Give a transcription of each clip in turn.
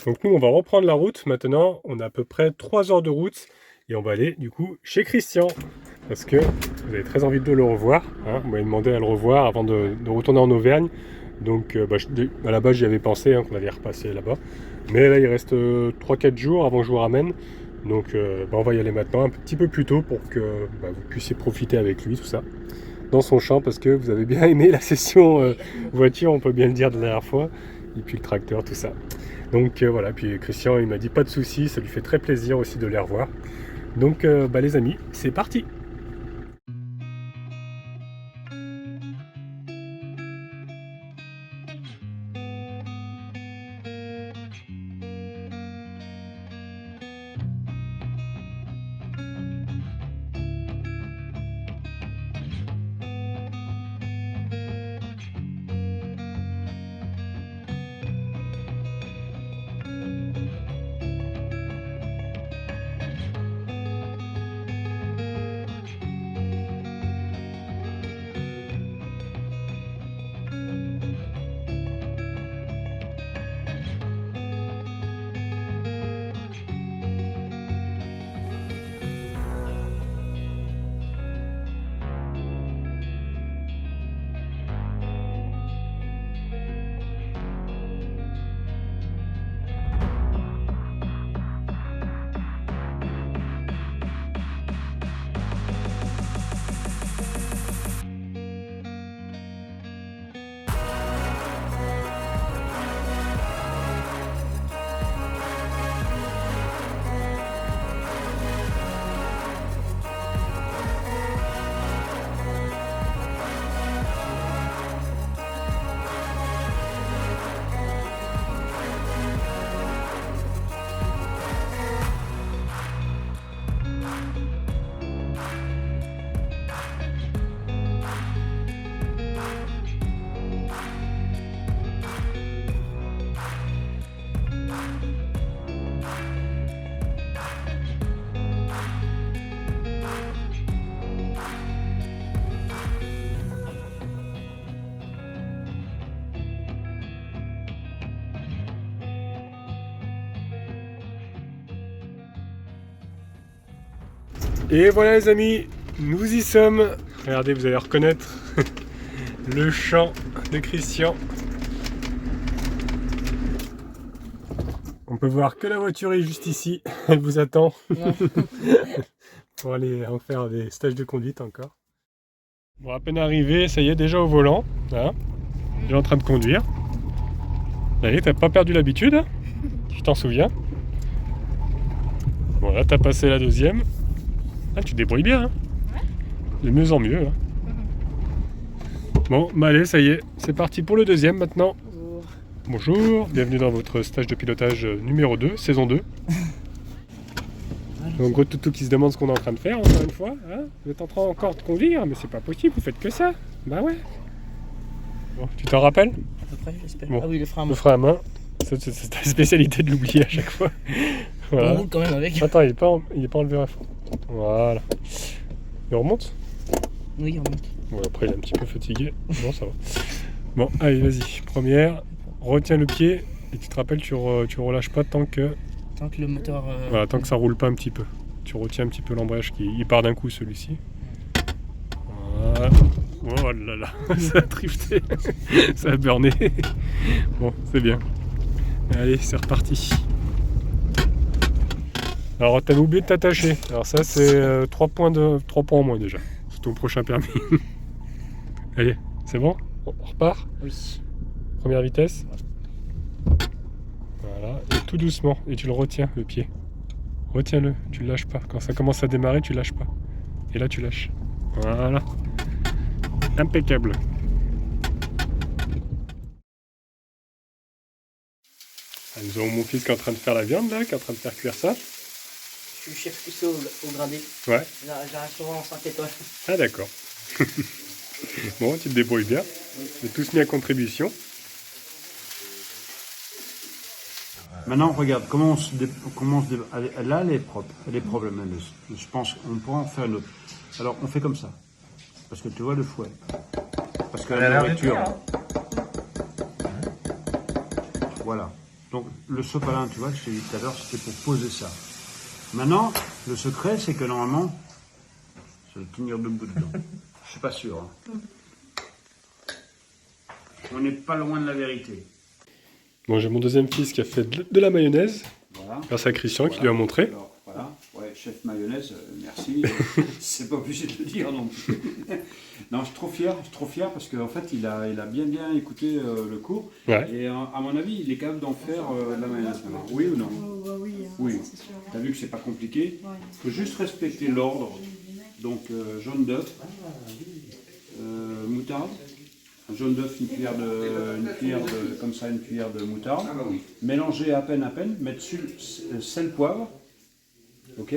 Donc nous, on va reprendre la route maintenant. On a à peu près 3 heures de route et on va aller du coup chez Christian. Parce que vous avez très envie de le revoir. Hein. Vous m'avez demandé à le revoir avant de retourner en Auvergne. Donc à la base, j'y avais pensé qu'on allait repasser là-bas. Mais là, il reste 3-4 jours avant que je vous ramène. Donc on va y aller maintenant un petit peu plus tôt pour que vous puissiez profiter avec lui, tout ça. Dans son champ, parce que vous avez bien aimé la session voiture, on peut bien le dire de la dernière fois. Et puis le tracteur, tout ça. Donc voilà, puis Christian il m'a dit pas de soucis, ça lui fait très plaisir aussi de les revoir. Donc les amis, c'est parti. Et voilà les amis, nous y sommes. Regardez, vous allez reconnaître le champ de Christian. On peut voir que la voiture est juste ici, elle vous attend. Ouais. Pour aller en faire des stages de conduite encore. Bon, à peine arrivé, ça y est, déjà au volant. Hein, déjà en train de conduire. Allez, t'as pas perdu l'habitude, hein, tu t'en souviens. Bon, là, t'as passé la deuxième. Ah, tu te débrouilles bien, hein. Ouais. De mieux en mieux. Hein. Bon, allez, ça y est, c'est parti pour le deuxième maintenant. Bonjour. Bonjour, bienvenue dans votre stage de pilotage numéro 2, saison 2. Donc gros toutou qui se demande ce qu'on est en train de faire encore une fois. Hein, vous êtes en train encore de conduire, mais c'est pas possible, vous faites que ça. Bah ouais. Bon, tu t'en rappelles? À peu près, j'espère. Bon, ah oui, le frein à main. Le frein à main, c'est ta spécialité de l'oublier à chaque fois. Voilà. On roule quand même avec. Attends, il est pas enlevé à fond. Voilà. Il remonte? Oui, on monte. Bon, après il est un petit peu fatigué. Bon, ça va. Bon, allez, vas-y. Première, retiens le pied et tu te rappelles, tu relâches pas tant que le moteur. Voilà, tant que ça roule pas un petit peu. Tu retiens un petit peu l'embrayage il part d'un coup celui-ci. Voilà. Oh là là, ça a drifté. Ça a burné. Bon, c'est bien. Allez, c'est reparti. Alors, t'avais oublié de t'attacher. Alors ça, c'est 3 points en moins déjà. C'est ton prochain permis. Allez, c'est bon? On repart? Oui. Première vitesse. Voilà, et tout doucement. Et tu le retiens, le pied. Retiens-le, tu le lâches pas. Quand ça commence à démarrer, tu lâches pas. Et là, tu lâches. Voilà. Impeccable. Ah, nous avons mon fils qui est en train de faire la viande, là, qui est en train de faire cuire ça. Je suis chef cuistot au gradé. Ouais. J'ai un restaurant en 5 étoiles. Ah, d'accord. Bon, tu te débrouilles bien. Oui. On est tous mis à contribution. Maintenant, regarde, comment on se là, elle est propre, elle est problématique. Je pense qu'on pourra en faire une autre. Alors, on fait comme ça. Parce que tu vois le fouet. Parce que la nourriture. Voilà. Donc le sopalin, tu vois, je t'ai dit tout à l'heure, c'était pour poser ça. Maintenant, le secret, c'est que normalement, ça va tenir debout dedans. Je suis pas sûr. Hein. On n'est pas loin de la vérité. Bon, j'ai mon deuxième fils qui a fait de la mayonnaise, Voilà. grâce à Christian qui lui a montré. Alors, voilà, ouais, chef mayonnaise, merci. C'est pas obligé de le dire non plus. Non, je suis trop fier parce qu'en fait, il a bien écouté le cours. Ouais. Et à mon avis, il est capable d'en faire de la mayonnaise maintenant. Oui ou non? Oui, hein, Oui. ça, c'est sûr. T'as vu que c'est pas compliqué. Ouais. Il faut juste respecter l'ordre. Donc, jaune d'œuf, moutarde. Un jaune d'œuf, une cuillère de moutarde. Mélanger à peine, mettre sel, poivre. Ok.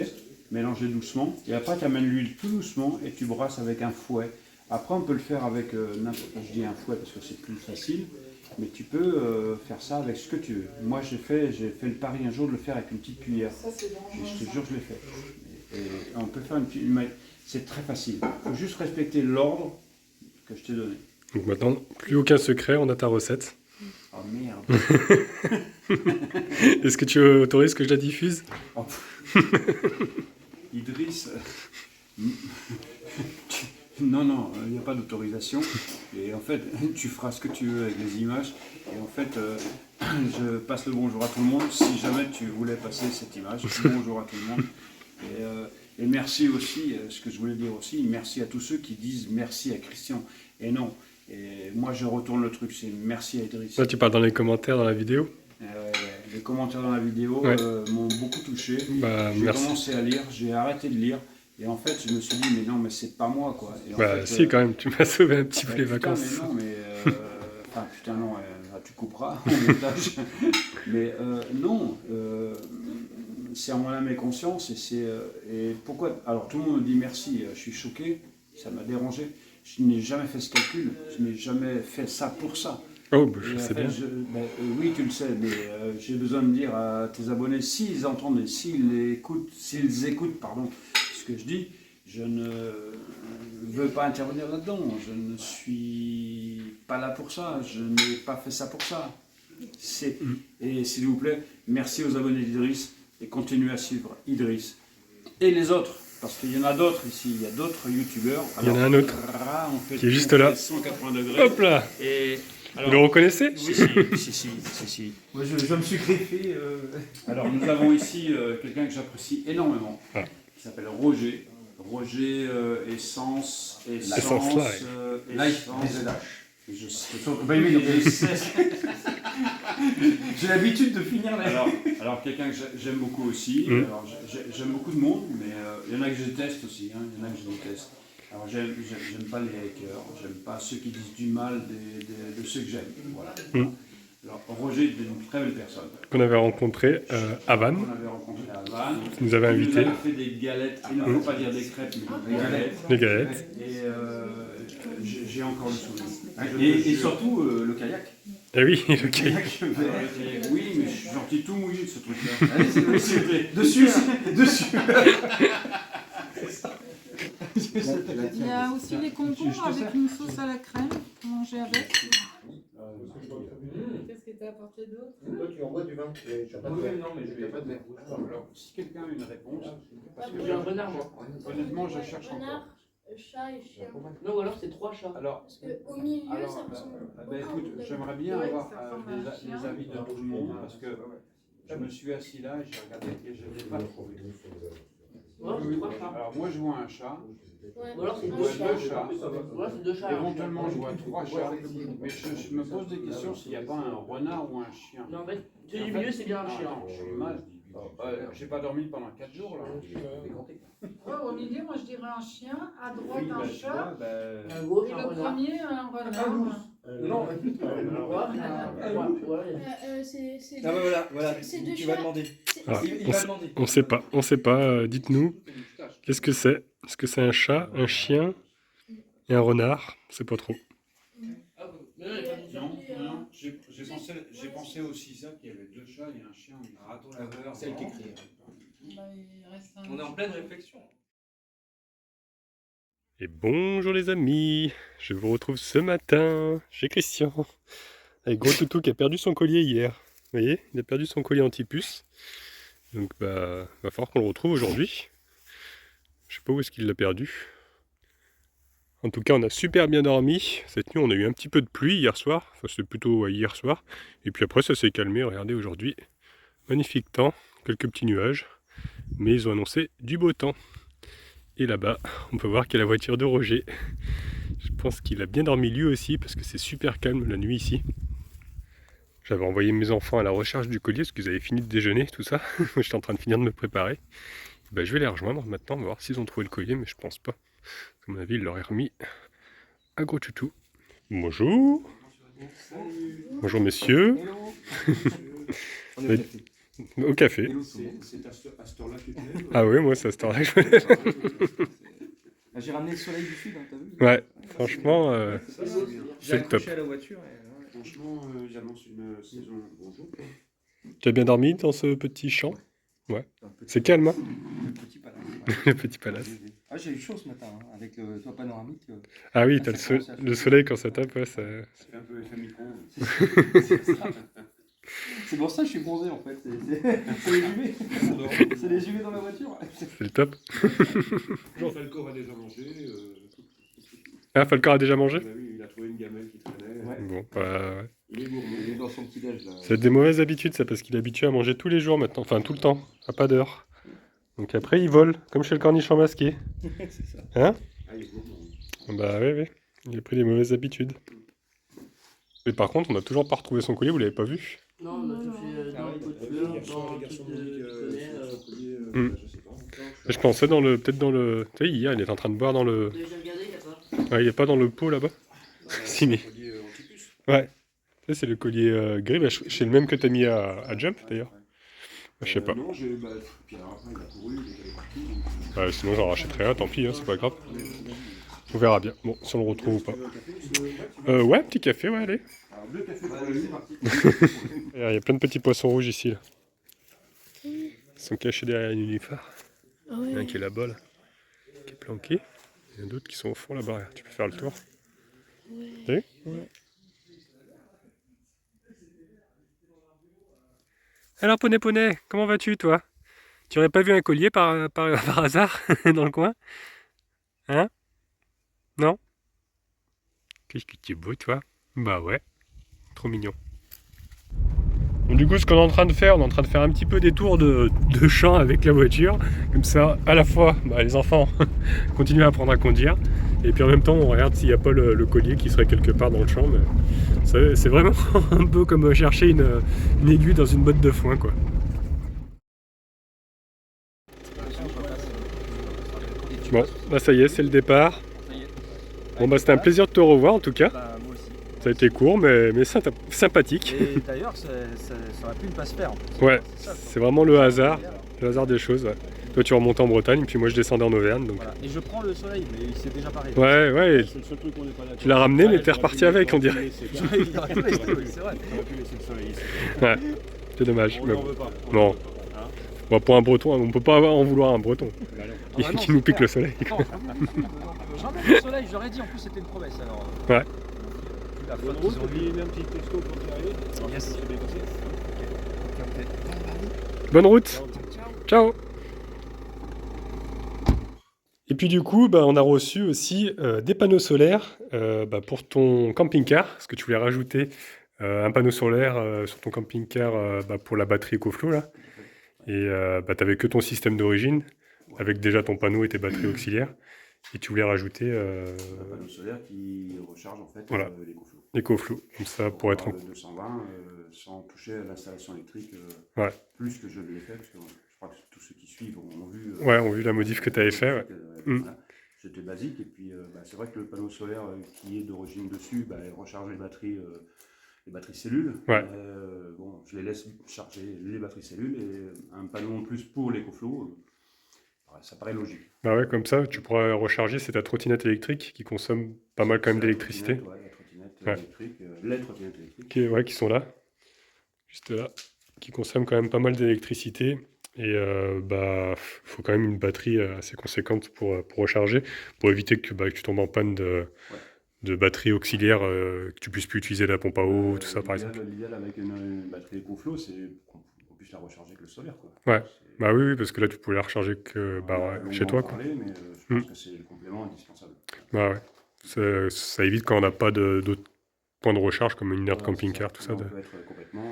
Mélanger doucement. Et après, tu amènes l'huile tout doucement et tu brasses avec un fouet. Après, on peut le faire avec je dis un fouet parce que c'est plus facile. Mais tu peux faire ça avec ce que tu veux. Moi, j'ai fait le pari un jour de le faire avec une petite cuillère. Ça, c'est bon. Et je te jure, je l'ai fait. Et on peut faire c'est très facile. Il faut juste respecter l'ordre que je t'ai donné. Donc maintenant, plus aucun secret, on a ta recette. Oh merde. Est-ce que tu autorises que je la diffuse? Oh, Idriss. Non, il n'y a pas d'autorisation. Et en fait, tu feras ce que tu veux avec les images. Et en fait, je passe le bonjour à tout le monde. Si jamais tu voulais passer cette image, bonjour à tout le monde. Et merci aussi, ce que je voulais dire aussi, merci à tous ceux qui disent merci à Christian. Et non. Et moi, je retourne le truc, c'est merci à Idriss. Là, tu parles dans les commentaires dans la vidéo. Les commentaires dans la vidéo Ouais. m'ont beaucoup touché. Bah, J'ai merci. commencé à lire, j'ai arrêté de lire. Et en fait, je me suis dit, mais non, mais c'est pas moi, quoi. Et en Bah, fait, si, quand même, tu m'as sauvé un petit peu les putain, vacances. mais non, mais. Enfin, putain, non, tu couperas en montage. Mais non, c'est en mon âme et conscience. Et pourquoi. Alors, tout le monde me dit merci, je suis choqué, ça m'a dérangé. Je n'ai jamais fait ce calcul, je n'ai jamais fait ça pour ça. Oh, bah, je Et en sais fait, bien. oui, tu le sais, mais j'ai besoin de dire à tes abonnés, s'ils entendent et s'ils écoutent, pardon, ce que je dis, je ne veux pas intervenir là-dedans. Je ne suis pas là pour ça. Je n'ai pas fait ça pour ça. Et s'il vous plaît, merci aux abonnés d'Idriss et continuez à suivre Idriss et les autres. Parce qu'il y en a d'autres ici, il y a d'autres youtubeurs. Il y en a un autre on fait qui est juste là. 180 degrés. Hop là! Et Vous le reconnaissez? si. Moi, je me suis greffé. Alors, nous avons ici quelqu'un que j'apprécie énormément, Ah. qui s'appelle Roger. Roger Essence. Essence Life. Je sais. J'ai l'habitude de finir là. Alors quelqu'un que j'aime beaucoup aussi. Alors, j'aime beaucoup de monde, mais il y en a que je déteste aussi. Hein, il y en a que je déteste. Alors j'aime pas les hackers, j'aime pas ceux qui disent du mal de ceux que j'aime. Voilà. Alors Roger est une très belle personne. Qu'on avait rencontré à Vannes. On avait rencontré à Vannes. Qui nous avait Il nous invités. avait fait des galettes, il ne faut pas dire des crêpes, mais des galettes. Les galettes. Et j'ai encore le souvenir. Et surtout le kayak. Eh oui, le kayak. Oui, mais je suis sorti tout mouillé de ce truc-là. Dessus. Il y a aussi les concombres avec une sauce à la crème, à manger avec. Qu'est-ce que tu as apporté d'autre? Toi, tu envoies du vin. Non, mais je vais pas de verre. Alors, si quelqu'un a une réponse, parce que J'ai un renard, moi. honnêtement, je cherche encore. Renard, chat et chien. Non, ou alors c'est 3 chats. Alors, Parce qu'au milieu, ça me semble. écoute, j'aimerais bien Ouais, avoir ça ressemble à un chien. les avis de tout le monde, parce que je me suis assis là et j'ai regardé et je n'ai pas trouvé. Ou alors c'est 3 chats. Alors, moi, je vois un chat. Ouais. Ou alors c'est Je 2 vois chats. deux chats. Ou alors c'est 2 chats. Éventuellement, je vois 3 chats. Mais je me pose des questions s'il n'y a pas un renard ou un chien. Non, en fait, celui En du fait, milieu, c'est bien un chien. attends, je suis mal. J'ai pas dormi pendant 4 jours là. Ouais, au milieu, moi je dirais un chien, à droite Oui, un tu chat, vois, Un gauche, et un le renard. premier un renard. Non. C'est Ah bah voilà, C'est deux tu vas chats. demander. Ah, Il va demander. On sait pas. Dites-nous, qu'est-ce que c'est? Est-ce que c'est un chat, un chien et un renard? C'est pas trop. Non, j'ai pensé aussi ça, qu'il y avait 2 chats et un chien, un raton laveur. C'est elle qui écrit. On est en pleine réflexion. Et bonjour les amis, je vous retrouve ce matin chez Christian, avec Gros Toutou qui a perdu son collier hier. Vous voyez, il a perdu son collier anti-puce. Donc bah, va falloir qu'on le retrouve aujourd'hui. Je sais pas où est-ce qu'il l'a perdu. En tout cas, on a super bien dormi. Cette nuit, on a eu un petit peu de pluie hier soir. Enfin, c'était plutôt ouais, hier soir. Et puis après, ça s'est calmé. Regardez aujourd'hui. Magnifique temps. Quelques petits nuages. Mais ils ont annoncé du beau temps. Et là-bas, on peut voir qu'il y a la voiture de Roger. Je pense qu'il a bien dormi lui aussi parce que c'est super calme la nuit ici. J'avais envoyé mes enfants à la recherche du collier parce qu'ils avaient fini de déjeuner, tout ça. Moi, j'étais en train de finir de me préparer. Ben, je vais les rejoindre maintenant, on va voir s'ils ont trouvé le collier, mais je pense pas. À mon avis, il leur est remis un gros toutou. Bonjour. Bonjour messieurs. On est Au café. C'est à cette heure-là que tu lèves. Ah oui, moi c'est à cette heure-là que je me lève. J'ai ramené le soleil du sud, hein, t'as vu? Ouais, franchement, J'ai c'est le top. accroché à la voiture. Et, Franchement, j'annonce une saison. Bonjour. Tu as bien dormi dans ce petit champ? Ouais. un petit- C'est calme, hein? Le petit palace. Le petit palace. Ah, j'ai eu chaud ce matin, hein, avec le toit panoramique. Ah oui, Ah, t'as ça commence à le soleil quand ça tape, ouais, ça... Ça fait un peu effet micro. C'est pour ça que je suis bronzé en fait. C'est les UV. C'est les UV dans la voiture. c'est le top. Jean Falcor a déjà mangé. Ah, Falcor a déjà mangé? Oui, il a trouvé une gamelle qui traînait. Ouais. Bon, bah, ouais. Il est gourmand. Il est dans son petit déj là. C'est des mauvaises habitudes, ça, parce qu'il est habitué à manger tous les jours maintenant, enfin tout le temps, à pas d'heure. Donc après, il vole, comme chez le cornichon masqué. C'est ça. Hein? Ah, il est gourmand. Bah oui, oui. Il a pris des mauvaises habitudes. Mais par contre, on n'a toujours pas retrouvé son collier, vous l'avez pas vu? Non, on a tout fait dans le pot de fleurs, dans le truc de connaît. Je sais pas. Je pensais dans le, peut-être dans le... Tu sais, hier, il est en train de boire dans le... J'ai regardé, il y a pas. Ah, il est pas dans le pot là-bas? Si, mais... Ouais. Ça, c'est le collier gris, bah, c'est le même que t'as mis à Jump, d'ailleurs. Je sais pas. Non, puis alors après, il a couru, il est parti. Ouais, sinon, j'en rachèterai un, tant pis, hein, c'est pas grave. On verra bien. Bon, si on le retrouve ou pas. Ouais, petit café, ouais, allez. Alors, 2 cafés pour la nuit, parti. Il y a plein de petits poissons rouges ici, là. Ils sont cachés derrière une nénuphar. Ah Il y en a un ouais. qui est là-bas, là, qui est planqué. Il y en a d'autres qui sont au fond là-bas. Regarde, tu peux faire le tour. T'as vu? Alors, Poney Poney, comment vas-tu, toi? Tu aurais pas vu un collier par hasard dans le coin? Hein? Non? Qu'est-ce que tu es beau, toi? Bah ouais, trop mignon. Donc, du coup, ce qu'on est en train de faire, on est en train de faire un petit peu des tours de champ avec la voiture. Comme ça, à la fois, bah, les enfants continuent à apprendre à conduire. Et puis en même temps, on regarde s'il n'y a pas le collier qui serait quelque part dans le champ. Mais c'est vraiment un peu comme chercher une aiguille dans une botte de foin, quoi. Bon, bah ça y est, c'est le départ. Bon, bah c'était un plaisir de te revoir en tout cas. Bah, moi aussi. Ça a été court, mais sympathique. Et d'ailleurs, ça aurait pu ne pas se faire. En fait. Ouais, C'est ça, c'est vraiment le hasard des choses. Ouais. Toi, tu remontes en Bretagne, puis moi, je descendais en Auvergne. Donc... Voilà. Et je prends le soleil, mais il s'est déjà paré. Ouais, ouais. C'est le seul truc qu'on n'est pas d'accord. Tu l'as ramené, mais t'es reparti avec, on dirait. C'est vrai. On aurait pu laisser le soleil ici. Ouais, c'est dommage. On mais n'en bon. veut pas. Non. Bon, pour un breton, on peut pas en vouloir un breton. Bah non. Ah bah non, qui nous c'est pique clair. le soleil. Non, j'emmène le soleil, j'aurais dit, en plus c'était une promesse alors. Ouais. Vu la Bonne faute route, qu'ils ont puis eue. un petit texto pour y arriver. Yes. C'est bien passé. Bonne route. Ciao. Ciao. Et puis du coup, bah, on a reçu aussi des panneaux solaires pour ton camping-car, parce que tu voulais rajouter un panneau solaire sur ton camping-car pour la batterie EcoFlow là. Et tu n'avais que ton système d'origine, avec déjà ton panneau et tes batteries auxiliaires. Et tu voulais rajouter Un panneau solaire qui recharge en fait Voilà. l'écoflow. EcoFlow, comme ça pour être en... 220 sans toucher à l'installation électrique Ouais. plus que je ne l'ai fait parce que je crois que tous ceux qui suivent ont vu Ouais, on a vu la modif que tu avais fait. Ouais. voilà. C'était basique et puis c'est vrai que le panneau solaire qui est d'origine dessus il recharge les batteries cellules. Ouais. Bon, je les laisse charger les batteries cellules et un panneau en plus pour l'écoflow, ça paraît logique. Bah ouais, comme ça, tu pourras recharger, c'est ta trottinette électrique qui consomme pas mal quand même d'électricité. Ouais, la trottinette électrique, les trottinettes électriques. Qui sont là, juste là, qui consomment quand même pas mal d'électricité. Et faut quand même une batterie assez conséquente pour recharger, pour éviter que tu tombes en panne de batterie auxiliaire que tu puisses plus utiliser la pompe à eau, tout ça par exemple. L'idéal avec une batterie EcoFlow, c'est qu'on puisse la recharger que le solaire, quoi. Ouais. C'est- Bah oui, parce que là tu pouvais la recharger que on a longuement chez toi, quoi. parlé, mais je pense que c'est le complément indispensable. Bah ouais. Ça évite quand on n'a pas d'autres points de recharge comme une aire de Voilà, camping-car, c'est tout ça. ça. Là, on peut être complètement,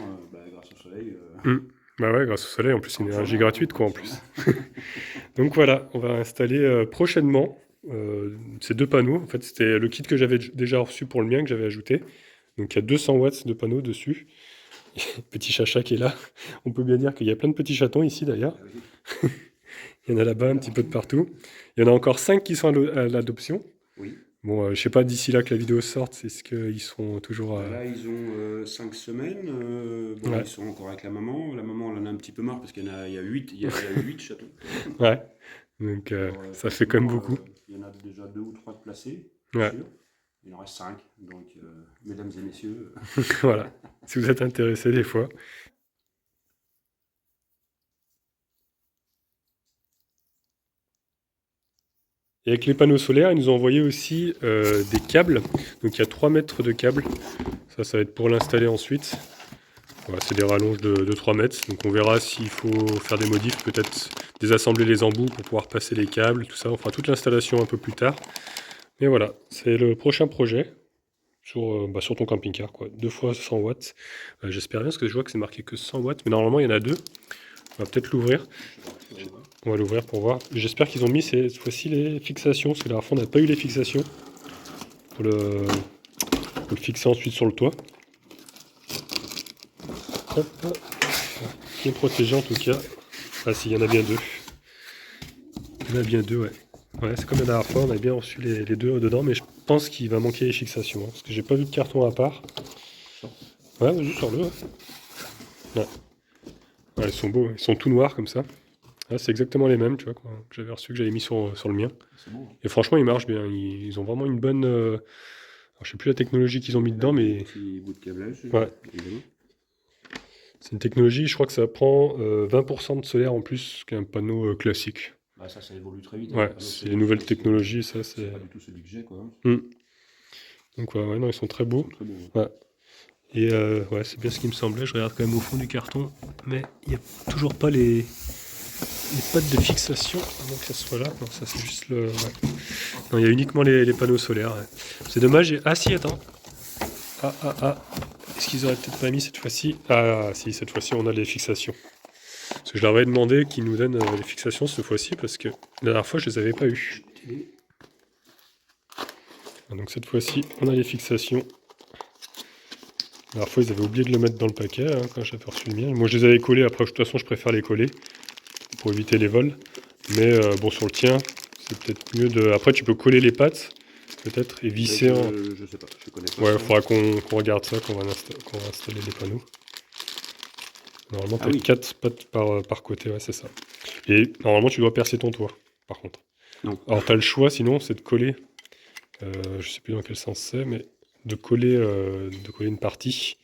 grâce au soleil. Bah ouais, grâce au soleil, en plus c'est une énergie fonctionnel, gratuite, quoi, en plus. fonctionnel. Donc voilà, on va installer prochainement ces 2 panneaux. En fait, c'était le kit que j'avais déjà reçu pour le mien, que j'avais ajouté. Donc il y a 200 watts de panneaux dessus. Petit chacha qui est là. On peut bien dire qu'il y a plein de petits chatons ici d'ailleurs. Ah oui. Il y en a là-bas un petit peu de partout. Il y en a encore 5 qui sont à l'adoption. Oui. Bon, je sais pas d'ici là que la vidéo sorte, est-ce qu'ils sont toujours à... Là, ils ont 5 semaines. Bon, Ouais. ils sont encore avec la maman. La maman, elle en a un petit peu marre parce qu'il y a 8, il y a 8 chatons. Ouais. Donc Alors, ça fait quand même beaucoup. Il y en a déjà 2 ou 3 de placés, Ouais. sûr. Il en reste 5. Donc, mesdames et messieurs, Voilà. Si vous êtes intéressés des fois. Et avec les panneaux solaires, ils nous ont envoyé aussi des câbles. Donc il y a 3 mètres de câbles. Ça va être pour l'installer ensuite. Voilà, c'est des rallonges de 3 mètres. Donc on verra s'il faut faire des modifs, peut-être désassembler les embouts pour pouvoir passer les câbles, tout ça. On fera toute l'installation un peu plus tard. Mais voilà, c'est le prochain projet sur ton camping-car, quoi. 2 fois 100 watts. J'espère bien parce que je vois que c'est marqué que 100 watts. Mais normalement, il y en a 2. On va peut-être l'ouvrir. On va l'ouvrir pour voir. J'espère qu'ils ont mis cette fois-ci les fixations, parce que la dernière fois on n'a pas eu les fixations pour le fixer ensuite sur le toit. Hop. Bien protégé en tout cas. Ah si, il y en a bien 2. Il y en a bien 2, ouais. Ouais, c'est comme la dernière fois, on a bien reçu les 2 dedans, mais je pense qu'il va manquer les fixations, hein, parce que j'ai pas vu de carton à part. Ouais, vas-y, sors-le. Ouais. Ouais, ils sont beaux, ils sont tout noirs comme ça. Là, c'est exactement les mêmes, tu vois, quoi, que j'avais reçu, que j'avais mis sur le mien. c'est bon. Et franchement, ils marchent bien. Ils ont vraiment une bonne. Alors, je sais plus la technologie qu'ils ont mis dedans, mais Petit bout de câblage, Ouais. évidemment. c'est une technologie, je crois que ça prend 20% de solaire en plus qu'un panneau classique. Bah, ça évolue très vite. Ouais, Alors, c'est les nouvelles technologies, ça, C'est c'est. pas du tout celui que j'ai, quoi. Donc, ouais, non, ils sont très beaux. Très bon. Et ouais, c'est bien ce qui me semblait. Je regarde quand même au fond du carton, mais il n'y a toujours pas les pattes de fixation, avant que ça soit là. Non, ça c'est juste le. Ouais. Non, il y a uniquement les panneaux solaires. Ouais. C'est dommage. Ah si, attends. Ah. Est-ce qu'ils auraient peut-être pas mis cette fois-ci? Ah si, cette fois-ci on a les fixations. Parce que je leur avais demandé qu'ils nous donnent les fixations cette fois-ci, parce que la dernière fois je les avais pas eues. Donc cette fois-ci on a les fixations. La dernière fois, ils avaient oublié de le mettre dans le paquet hein, quand j'avais reçu le mien. Moi, je les avais collés. Après, de toute façon, je préfère les coller pour éviter les vols. Mais bon, sur le tien, c'est peut-être mieux de. Après, tu peux coller les pattes, peut-être, et visser. Je sais pas, je connais pas. Ouais, il ça. faudra qu'on regarde ça, qu'on va installer les panneaux. Normalement, tu as Ah oui. 4 pattes par côté, ouais, c'est ça. Et normalement, tu dois percer ton toit, par contre. Non. Alors, tu as le choix, sinon, c'est de coller. Je sais plus dans quel sens c'est, mais de coller une partie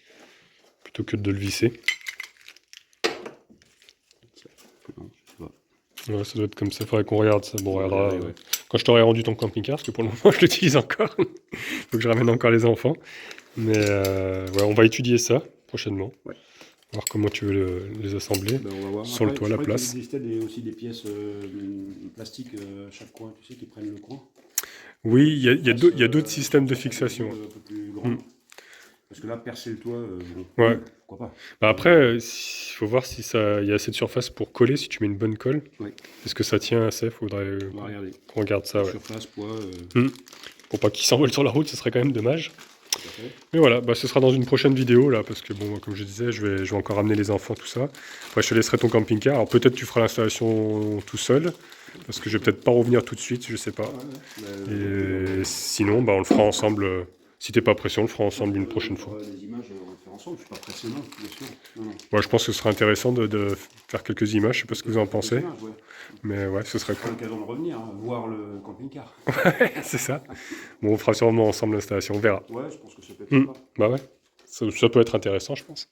plutôt que de le visser. Non, je sais pas. Ouais, ça doit être comme ça, il faudrait qu'on regarde ça. Bon, on regardera Ouais. quand je t'aurai rendu ton camping-car, parce que pour le moment je l'utilise encore. Faut que je ramène encore les enfants. Mais ouais, on va étudier ça prochainement. Ouais. Voir comment tu veux les assembler. Ben, on va voir. Sur le toit, je la croyais place. qu'il existait aussi des pièces plastiques à chaque coin, tu sais, qui prennent le coin. Oui, il y a d'autres systèmes de fixation. Un peu plus grand. Parce que là, percer le toit, Ouais. pourquoi pas. Bah après, il faut voir si il y a assez de surface pour coller, si tu mets une bonne colle. Ouais. Est-ce que ça tient assez? Faudrait On va regarder. qu'on regarde ça, ouais. Surface, poids. Pour pas qu'ils s'envolent sur la route, ce serait quand même dommage. Tout à fait. Mais voilà, bah, ce sera dans une prochaine vidéo là, parce que bon, comme je disais, je vais encore ramener les enfants, tout ça. Après, je te laisserai ton camping-car. Alors peut-être tu feras l'installation tout seul, parce que je vais peut-être pas revenir tout de suite, je sais pas. Et sinon, bah, on le fera ensemble. Si t'es pas pressé, on le fera ensemble une prochaine fois. Les images, on va le faire ensemble. Je suis pas pressé, non, bien sûr. Non. Ouais, je pense que ce serait intéressant de faire quelques images. Je sais pas ce que vous en pensez, Des images, ouais. mais ouais, ce serait Ce sera cool. l'occasion de revenir, voir le camping-car. C'est ça. Bon, on fera sûrement ensemble l'installation, on verra. Ouais, je pense que ça peut être Mm. sympa. Bah ouais, ça peut être intéressant, je pense.